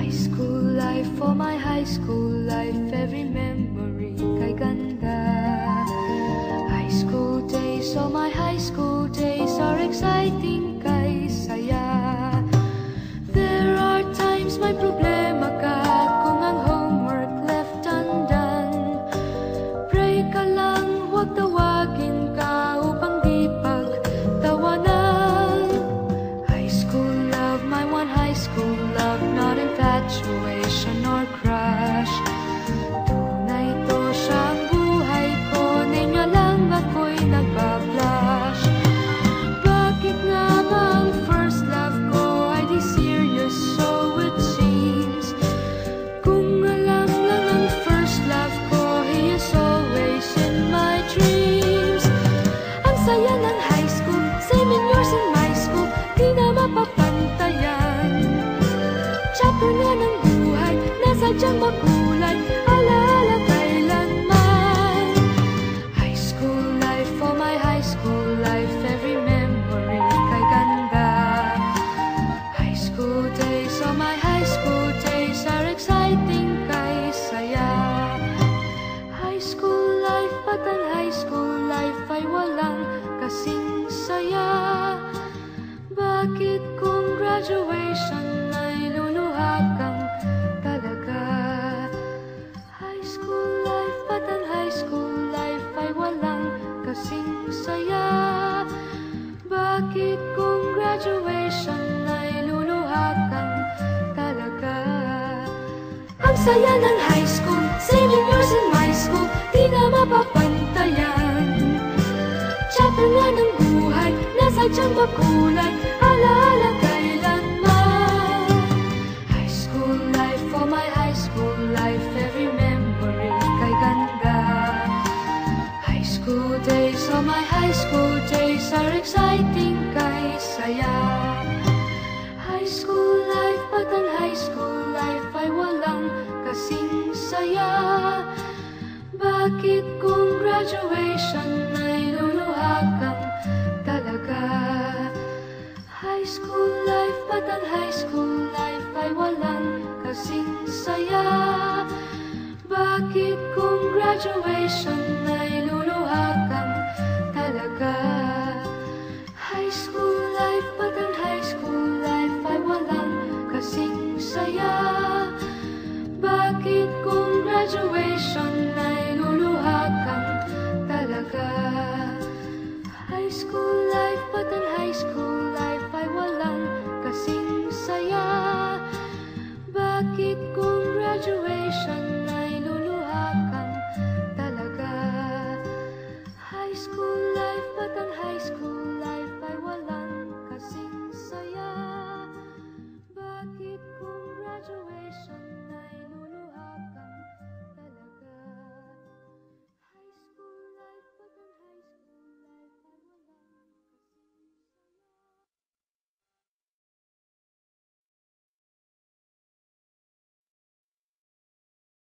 High school life, for my high school life, every memory kay ganda. High school days, oh my high school days are exciting kay saya. There are times may problema ka kung ang homework left undone. Pray ka lang, huwag tawagin ka upang di pagtawanan. High school love, my one high school love, not infatuation or crush. Tunay to siyang buhay ko, niya lang ako'y nagbablush. Bakit nga ba ang first love ko ay di serious, so it seems? Kung alam lang ang first love ko, he is always in my dreams. Ang saya ng high school, same in yours in my school, di na mapapantayan. Chapter nga ng buhay, nasadyang makulay, alaala kailanman. High school life, for my high school life, every memory kay ganda. High school days, oh my high school days are exciting kay saya. High school life, at ang high school life ay walang kasing saya. Bakit kung graduation ay luluha kang talaga? High school life, at ang high school life ay walang kasing saya. Bakit kung graduation ay luluha kang talaga? Ang saya ng high school, same in yours in my school, di na mapapantayan. Chapter nga ng buhay, nasadyang makulay, alaala kailanman. High school life, for my high school life, every memory kay ganda. High school days, oh my high school days are exciting kay saya. High school life, at ang high school life ay walang kasing saya. Bakit kung graduation ay luluha kang talaga? High school life, at ang high school life ay walang kasing saya. Bakit kung graduation ay luluha kang talaga? High school life, at ang high school life ay walang kasing saya. Bakit kung graduation